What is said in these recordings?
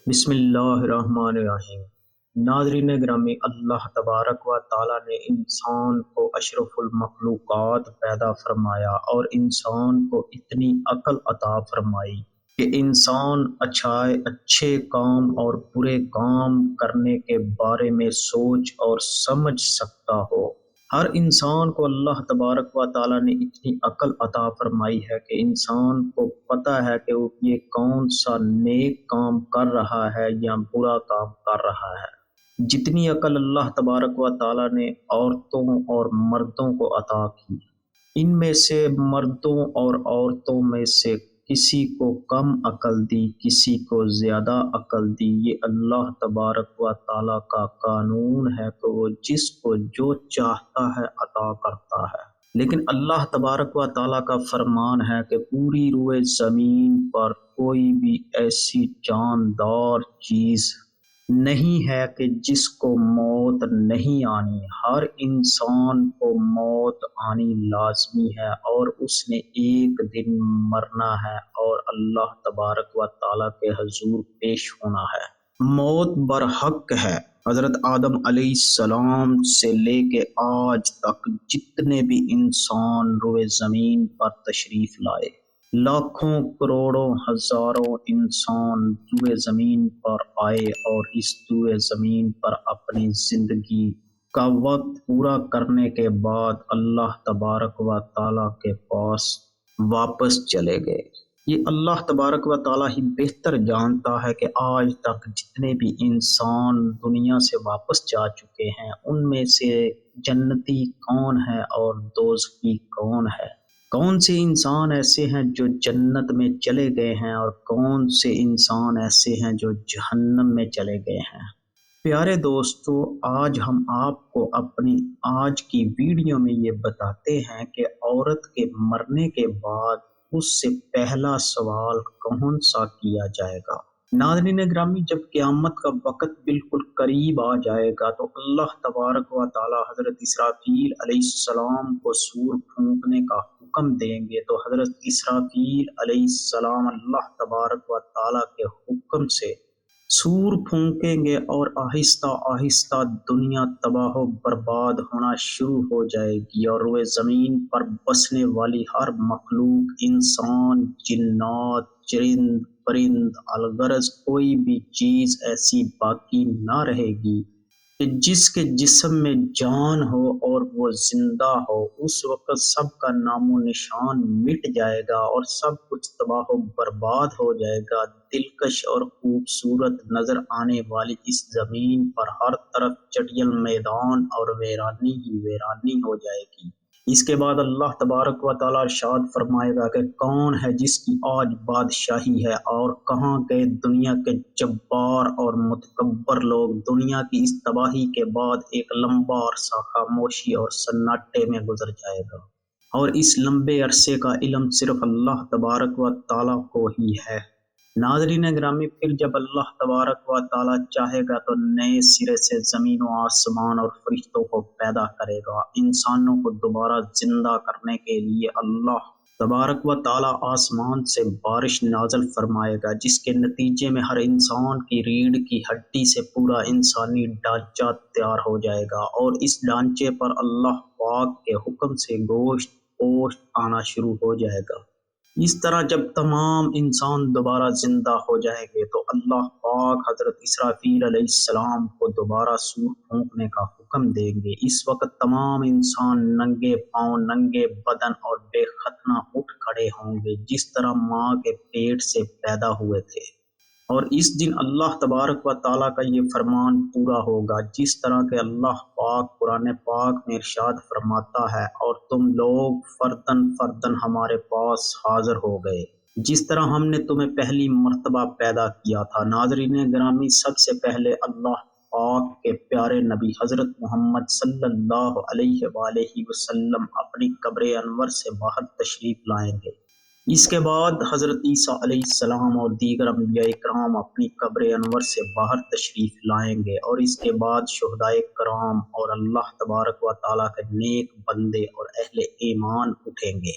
بسم اللہ الرحمن الرحیم۔ ناظرین گرامی، اللہ تبارک و تعالیٰ نے انسان کو اشرف المخلوقات پیدا فرمایا اور انسان کو اتنی عقل عطا فرمائی کہ انسان اچھے کام اور برے کام کرنے کے بارے میں سوچ اور سمجھ سکتا ہو۔ ہر انسان کو اللہ تبارک و تعالیٰ نے اتنی عقل عطا فرمائی ہے کہ انسان کو پتہ ہے کہ وہ یہ کون سا نیک کام کر رہا ہے یا برا کام کر رہا ہے۔ جتنی عقل اللہ تبارک و تعالیٰ نے عورتوں اور مردوں کو عطا کی، ان میں سے مردوں اور عورتوں میں سے کسی کو کم عقل دی، کسی کو زیادہ عقل دی۔ یہ اللہ تبارک و تعالیٰ کا قانون ہے کہ وہ جس کو جو چاہتا ہے عطا کرتا ہے۔ لیکن اللہ تبارک و تعالیٰ کا فرمان ہے کہ پوری روئے زمین پر کوئی بھی ایسی جاندار چیز نہیں ہے کہ جس کو موت نہیں آنی۔ ہر انسان کو موت آنی لازمی ہے اور اس نے ایک دن مرنا ہے اور اللہ تبارک و تعالیٰ کے حضور پیش ہونا ہے۔ موت برحق ہے۔ حضرت آدم علیہ السلام سے لے کے آج تک جتنے بھی انسان روئے زمین پر تشریف لائے، لاکھوں کروڑوں ہزاروں انسان روئے زمین پر آئے اور اس روئے زمین پر اپنی زندگی کا وقت پورا کرنے کے بعد اللہ تبارک و تعالیٰ کے پاس واپس چلے گئے۔ یہ اللہ تبارک و تعالیٰ ہی بہتر جانتا ہے کہ آج تک جتنے بھی انسان دنیا سے واپس جا چکے ہیں ان میں سے جنتی کون ہے اور دوزخی کون ہے۔ کون سے انسان ایسے ہیں جو جنت میں چلے گئے ہیں اور کون سے انسان ایسے ہیں جو جہنم میں چلے گئے ہیں۔ پیارے دوستو، آج ہم آپ کو اپنی آج کی ویڈیو میں یہ بتاتے ہیں کہ عورت کے مرنے کے بعد اس سے پہلا سوال کون سا کیا جائے گا۔ ناظرین گرامی، جب قیامت کا وقت بالکل قریب آ جائے گا تو اللہ تبارک و تعالی حضرت اسرافیل علیہ السلام کو سور پھونکنے کا حکم دیں گے، تو حضرت اسرافیل علیہ السلام اللہ تبارک و تعالی کے حکم سے سور پھونکیں گے اور آہستہ آہستہ دنیا تباہ و برباد ہونا شروع ہو جائے گی اور روئے زمین پر بسنے والی ہر مخلوق، انسان، جنات، چرند پرند، الغرض کوئی بھی چیز ایسی باقی نہ رہے گی کہ جس کے جسم میں جان ہو اور وہ زندہ ہو۔ اس وقت سب کا نام و نشان مٹ جائے گا اور سب کچھ تباہ و برباد ہو جائے گا۔ دلکش اور خوبصورت نظر آنے والی اس زمین پر ہر طرف چٹیل میدان اور ویرانی ہی ویرانی ہو جائے گی۔ اس کے بعد اللہ تبارک و تعالیٰ ارشاد فرمائے گا کہ کون ہے جس کی آج بادشاہی ہے اور کہاں گئے دنیا کے جبار اور متکبر لوگ۔ دنیا کی اس تباہی کے بعد ایک لمبا عرصہ خاموشی اور سناٹے میں گزر جائے گا اور اس لمبے عرصے کا علم صرف اللہ تبارک و تعالیٰ کو ہی ہے۔ ناظرین گرامی، پھر جب اللہ تبارک و تعالیٰ چاہے گا تو نئے سرے سے زمین و آسمان اور فرشتوں کو پیدا کرے گا۔ انسانوں کو دوبارہ زندہ کرنے کے لیے اللہ تبارک و تعالیٰ آسمان سے بارش نازل فرمائے گا، جس کے نتیجے میں ہر انسان کی ریڑھ کی ہڈی سے پورا انسانی ڈھانچہ تیار ہو جائے گا اور اس ڈھانچے پر اللہ پاک کے حکم سے گوشت پوشت آنا شروع ہو جائے گا۔ اس طرح جب تمام انسان دوبارہ زندہ ہو جائیں گے تو اللہ پاک حضرت اسرافیل علیہ السلام کو دوبارہ سور پھونکنے کا حکم دیں گے۔ اس وقت تمام انسان ننگے پاؤں، ننگے بدن اور بے ختنہ اٹھ کھڑے ہوں گے جس طرح ماں کے پیٹ سے پیدا ہوئے تھے، اور اس دن اللہ تبارک و تعالیٰ کا یہ فرمان پورا ہوگا جس طرح کہ اللہ پاک قرآن پاک میں ارشاد فرماتا ہے، اور تم لوگ فردن فردن ہمارے پاس حاضر ہو گئے جس طرح ہم نے تمہیں پہلی مرتبہ پیدا کیا تھا۔ ناظرین گرامی، سب سے پہلے اللہ پاک کے پیارے نبی حضرت محمد صلی اللہ علیہ وآلہ وسلم اپنی قبر انور سے باہر تشریف لائیں گے۔ اس کے بعد حضرت عیسیٰ علیہ السلام اور دیگر انبیاء کرام اپنی قبر انور سے باہر تشریف لائیں گے، اور اس کے بعد شہدائے کرام اور اللہ تبارک و تعالیٰ کے نیک بندے اور اہل ایمان اٹھیں گے۔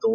2,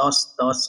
10-10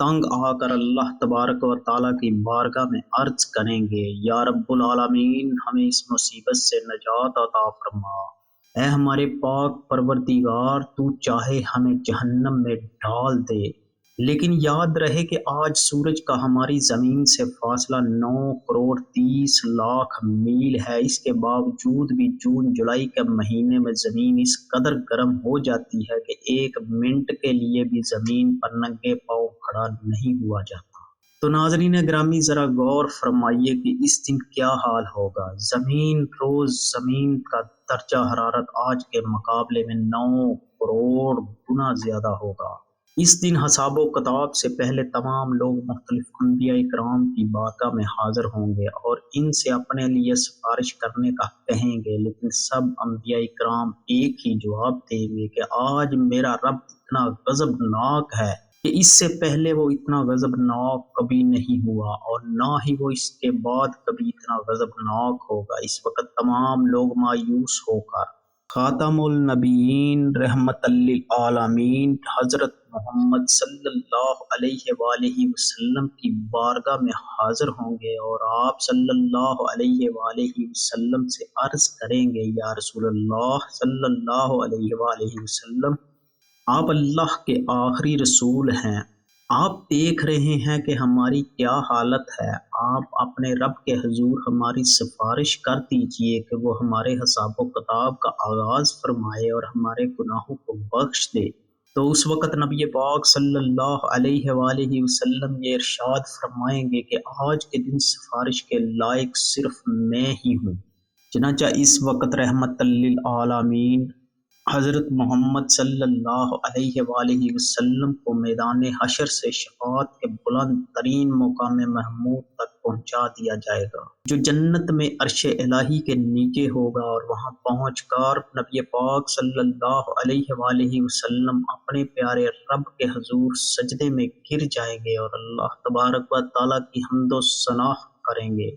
تنگ آ کر اللہ تبارک و تعالیٰ کی بارگاہ میں عرض کریں گے، یا رب العالمین ہمیں اس مصیبت سے نجات عطا فرما۔ اے ہمارے پاک پروردگار، تو چاہے ہمیں جہنم میں ڈال دے، لیکن یاد رہے کہ آج سورج کا ہماری زمین سے فاصلہ 9 کروڑ 30 لاکھ میل ہے۔ اس کے باوجود بھی جون جولائی کے مہینے میں زمین اس قدر گرم ہو جاتی ہے کہ 1 منٹ کے لیے بھی زمین پر ننگے پاؤں کھڑا نہیں ہوا جاتا۔ تو ناظرین گرامی، ذرا غور فرمائیے کہ اس دن کیا حال ہوگا۔ زمین کا درجہ حرارت آج کے مقابلے میں 9 کروڑ گنا زیادہ ہوگا۔ اس دن حساب و کتاب سے پہلے تمام لوگ مختلف انبیاء کرام کی بارگاہ میں حاضر ہوں گے اور ان سے اپنے لیے سفارش کرنے کا کہیں گے، لیکن سب انبیاء کرام ایک ہی جواب دیں گے کہ آج میرا رب اتنا غضبناک ہے کہ اس سے پہلے وہ اتنا غضبناک کبھی نہیں ہوا اور نہ ہی وہ اس کے بعد کبھی اتنا غضبناک ہوگا۔ اس وقت تمام لوگ مایوس ہو کر خاتم النبیین رحمت للعالمین حضرت محمد صلی اللہ علیہ وآلہ وسلم کی بارگاہ میں حاضر ہوں گے اور آپ صلی اللہ علیہ وآلہ وسلم سے عرض کریں گے، یا رسول اللہ صلی اللہ علیہ وآلہ وسلم، آپ اللہ کے آخری رسول ہیں، آپ دیکھ رہے ہیں کہ ہماری کیا حالت ہے، آپ اپنے رب کے حضور ہماری سفارش کر دیجئے کہ وہ ہمارے حساب و کتاب کا آغاز فرمائے اور ہمارے گناہوں کو بخش دے۔ تو اس وقت نبی پاک صلی اللہ علیہ وآلہ وسلم یہ ارشاد فرمائیں گے کہ آج کے دن سفارش کے لائق صرف میں ہی ہوں۔ چنانچہ اس وقت رحمت للعالمین حضرت محمد صلی اللہ علیہ وآلہ وسلم کو میدان حشر سے شفاعت کے بلند ترین مقام محمود تک پہنچا دیا جائے گا، جو جنت میں عرش الہی کے نیچے ہوگا، اور وہاں پہنچ کر نبی پاک صلی اللہ علیہ وآلہ وسلم اپنے پیارے رب کے حضور سجدے میں گر جائیں گے اور اللہ تبارک و تعالیٰ کی حمد و ثنا کریں گے۔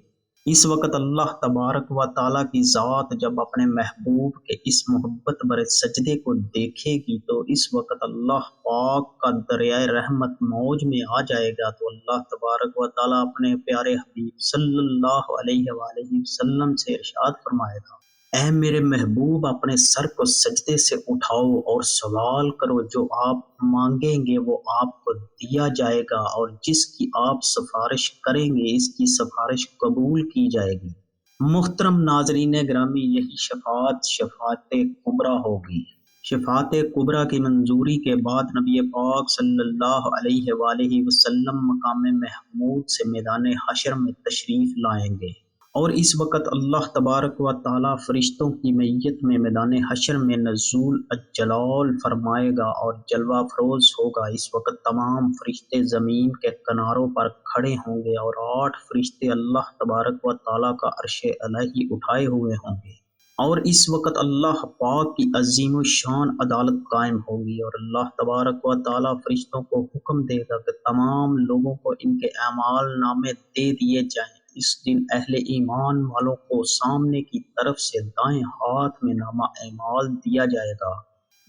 اس وقت اللہ تبارک و تعالیٰ کی ذات جب اپنے محبوب کے اس محبت بھرے سجدے کو دیکھے گی تو اس وقت اللہ پاک کا دریائے رحمت موج میں آ جائے گا، تو اللہ تبارک و تعالیٰ اپنے پیارے حبیب صلی اللہ علیہ وآلہ وسلم سے ارشاد فرمائے گا، اے میرے محبوب، اپنے سر کو سجدے سے اٹھاؤ اور سوال کرو، جو آپ مانگیں گے وہ آپ کو دیا جائے گا، اور جس کی آپ سفارش کریں گے اس کی سفارش قبول کی جائے گی۔ محترم ناظرین گرامی، یہی شفاعت کبریٰ ہوگی۔ شفاعت کبریٰ کی منظوری کے بعد نبی پاک صلی اللہ علیہ وآلہ وسلم مقام محمود سے میدان حشر میں تشریف لائیں گے، اور اس وقت اللہ تبارک و تعالیٰ فرشتوں کی معیت میں میدان حشر میں نزول الجلال فرمائے گا اور جلوہ افروز ہوگا۔ اس وقت تمام فرشتے زمین کے کناروں پر کھڑے ہوں گے اور 8 فرشتے اللہ تبارک و تعالیٰ کا عرش الہی اٹھائے ہوئے ہوں گے، اور اس وقت اللہ پاک کی عظیم الشان عدالت قائم ہوگی، اور اللہ تبارک و تعالیٰ فرشتوں کو حکم دے گا کہ تمام لوگوں کو ان کے اعمال نامے دے دیے جائیں۔ اس دن اہل ایمان والوں کو سامنے کی طرف سے دائیں ہاتھ میں نامہ اعمال دیا جائے گا۔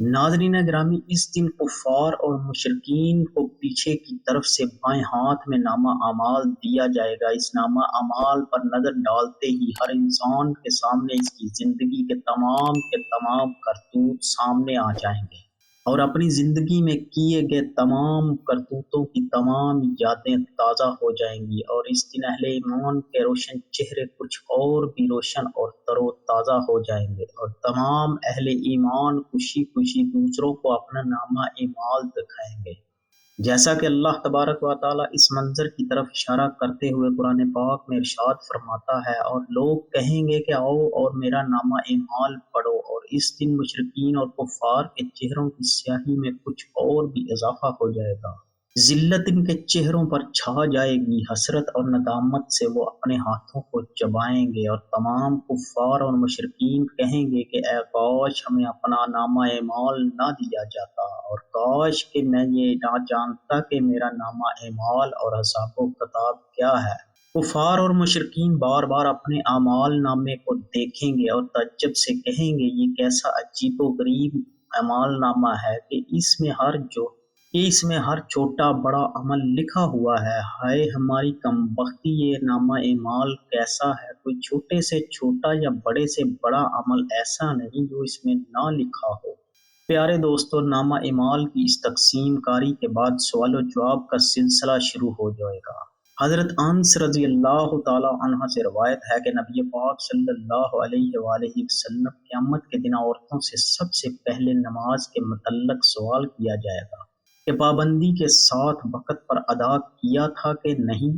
ناظرین گرامی، اس دن کفار اور مشرکین کو پیچھے کی طرف سے بائیں ہاتھ میں نامہ اعمال دیا جائے گا۔ اس نامہ اعمال پر نظر ڈالتے ہی ہر انسان کے سامنے اس کی زندگی کے تمام کرتوت سامنے آ جائیں گے، اور اپنی زندگی میں کیے گئے تمام کرتوتوں کی تمام یادیں تازہ ہو جائیں گی، اور اس دن اہل ایمان کے روشن چہرے کچھ اور بھی روشن اور تر و تازہ ہو جائیں گے، اور تمام اہل ایمان خوشی خوشی دوسروں کو اپنا نامہ اعمال دکھائیں گے۔ جیسا کہ اللہ تبارک و تعالیٰ اس منظر کی طرف اشارہ کرتے ہوئے قرآن پاک میں ارشاد فرماتا ہے، اور لوگ کہیں گے کہ آؤ اور میرا نامہ اعمال پڑھو، اور اس دن مشرکین اور کفار کے چہروں کی سیاہی میں کچھ اور بھی اضافہ ہو جائے گا۔ ذلت ان کے چہروں پر چھا جائے گی، حسرت اور ندامت سے وہ اپنے ہاتھوں کو چبائیں گے، اور تمام کفار اور مشرکین کہیں گے کہ اے کاش ہمیں اپنا نامہ اعمال نہ دیا جاتا، اور کاش کہ میں یہ نہ جانتا کہ میرا نامہ اعمال اور حساب و کتاب کیا ہے۔ کفار اور مشرکین بار بار اپنے اعمال نامے کو دیکھیں گے اور تعجب سے کہیں گے، یہ کیسا عجیب و غریب اعمال نامہ ہے کہ اس میں کہ اس میں ہر چھوٹا بڑا عمل لکھا ہوا ہے۔ ہائے ہماری کمبختی، یہ نامہ اعمال کیسا ہے! کوئی چھوٹے سے چھوٹا یا بڑے سے بڑا عمل ایسا نہیں جو اس میں نہ لکھا ہو۔ پیارے دوستو، نامہ اعمال کی اس تقسیم کاری کے بعد سوال و جواب کا سلسلہ شروع ہو جائے گا۔ حضرت انس رضی اللہ تعالی عنہ سے روایت ہے کہ نبی پاک صلی اللہ علیہ وآلہ وسلم قیامت کے دن عورتوں سے سب سے پہلے نماز کے متعلق سوال کیا جائے گا کہ پابندی کے ساتھ وقت پر ادا کیا تھا کہ نہیں۔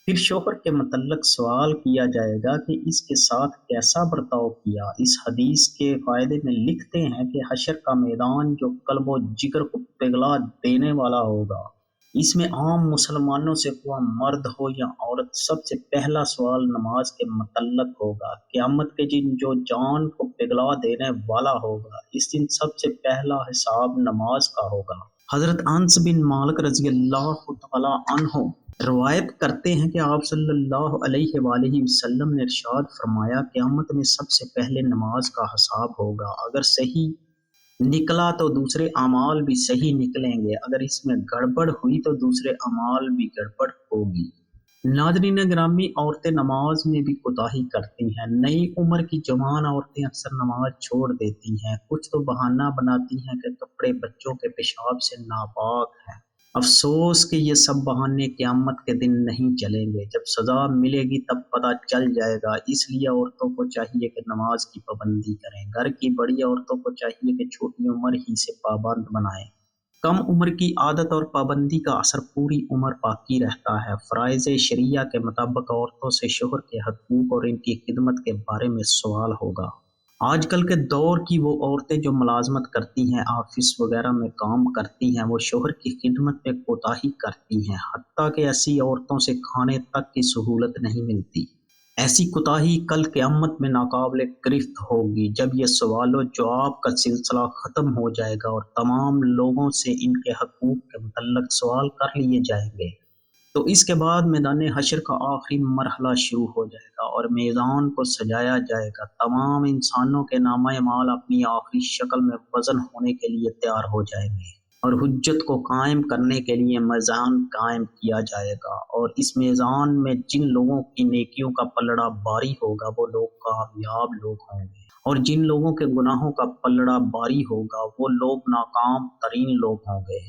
پھر شوہر کے متعلق سوال کیا جائے گا کہ اس کے ساتھ کیسا برتاؤ کیا۔ اس حدیث کے فائدے میں لکھتے ہیں کہ حشر کا میدان جو قلب و جگر کو پگھلا دینے والا ہوگا، اس میں عام مسلمانوں سے خواہ مرد ہو یا عورت، سب سے پہلا سوال نماز کے متعلق ہوگا۔ قیامت کے دن جو جان کو پگھلا دینے والا ہوگا، اس دن سب سے پہلا حساب نماز کا ہوگا۔ حضرت انس بن مالک رضی اللہ تعالی عنہ روایت کرتے ہیں کہ آپ صلی اللہ علیہ وآلہ وسلم نے ارشاد فرمایا، قیامت میں سب سے پہلے نماز کا حساب ہوگا۔ اگر صحیح نکلا تو دوسرے اعمال بھی صحیح نکلیں گے، اگر اس میں گڑبڑ ہوئی تو دوسرے اعمال بھی گڑبڑ ہوگی۔ ناظرین گرامی، عورتیں نماز میں بھی کوتاہی کرتی ہیں۔ نئی عمر کی جوان عورتیں اکثر نماز چھوڑ دیتی ہیں۔ کچھ تو بہانہ بناتی ہیں کہ کپڑے بچوں کے پیشاب سے ناپاک ہیں۔ افسوس کہ یہ سب بہانے قیامت کے دن نہیں چلیں گے۔ جب سزا ملے گی تب پتہ چل جائے گا۔ اس لیے عورتوں کو چاہیے کہ نماز کی پابندی کریں۔ گھر کی بڑی عورتوں کو چاہیے کہ چھوٹی عمر ہی سے پابند بنائیں۔ کم عمر کی عادت اور پابندی کا اثر پوری عمر باقی رہتا ہے۔ فرائض شریعہ کے مطابق عورتوں سے شوہر کے حقوق اور ان کی خدمت کے بارے میں سوال ہوگا۔ آج کل کے دور کی وہ عورتیں جو ملازمت کرتی ہیں، آفس وغیرہ میں کام کرتی ہیں، وہ شوہر کی خدمت میں کوتاہی کرتی ہیں، حتیٰ کہ ایسی عورتوں سے کھانے تک کی سہولت نہیں ملتی۔ ایسی کوتاہی کل قیامت میں ناقابل گرفت ہوگی، جب یہ سوال و جواب کا سلسلہ ختم ہو جائے گا اور تمام لوگوں سے ان کے حقوق کے متعلق سوال کر لیے جائیں گے۔ تو اس کے بعد میدان حشر کا آخری مرحلہ شروع ہو جائے گا اور میزان کو سجایا جائے گا۔ تمام انسانوں کے نامہ اعمال اپنی آخری شکل میں وزن ہونے کے لیے تیار ہو جائیں گے اور حجت کو قائم کرنے کے لیے میزان قائم کیا جائے گا، اور اس میزان میں جن لوگوں کی نیکیوں کا پلڑا باری ہوگا وہ لوگ کامیاب لوگ ہوں گے، اور جن لوگوں کے گناہوں کا پلڑا باری ہوگا وہ لوگ ناکام ترین لوگ ہوں گے۔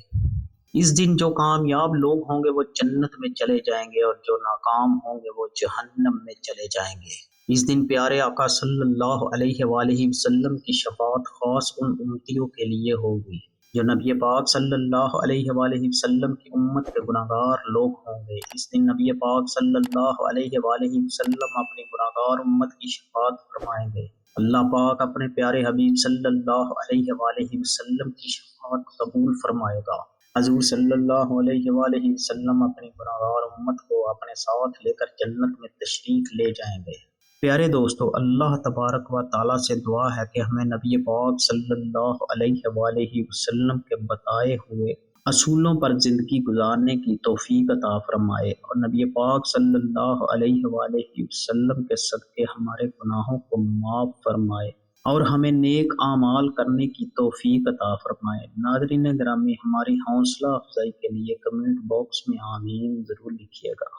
اس دن جو کامیاب لوگ ہوں گے وہ جنت میں چلے جائیں گے، اور جو ناکام ہوں گے وہ جہنم میں چلے جائیں گے۔ اس دن پیارے آقا صلی اللہ علیہ وآلہ وسلم کی شفاعت خاص ان امتیوں کے لیے ہوگی جو نبی پاک صلی اللہ علیہ وآلہ وسلم کی امت کے گناہگار لوگ ہوں گے۔ اس دن نبی پاک صلی اللہ علیہ وآلہ وسلم اپنی گناہگار امت کی شفاعت فرمائیں گے۔ اللہ پاک اپنے پیارے حبیب صلی اللہ علیہ وآلہ وسلم کی شفاعت قبول فرمائے گا۔ حضور صلی اللہ علیہ وآلہ وسلم اپنی گناہگار امت کو اپنے ساتھ لے کر جنت میں تشریف لے جائیں گے۔ پیارے دوستو، اللہ تبارک و تعالیٰ سے دعا ہے کہ ہمیں نبی پاک صلی اللہ علیہ وآلہ وسلم کے بتائے ہوئے اصولوں پر زندگی گزارنے کی توفیق عطا فرمائے، اور نبی پاک صلی اللہ علیہ وآلہ وسلم کے صدقے ہمارے گناہوں کو معاف فرمائے اور ہمیں نیک اعمال کرنے کی توفیق عطا فرمائے۔ ناظرین گرامی، ہماری حوصلہ افزائی کے لیے کمنٹ باکس میں آمین ضرور لکھیے گا۔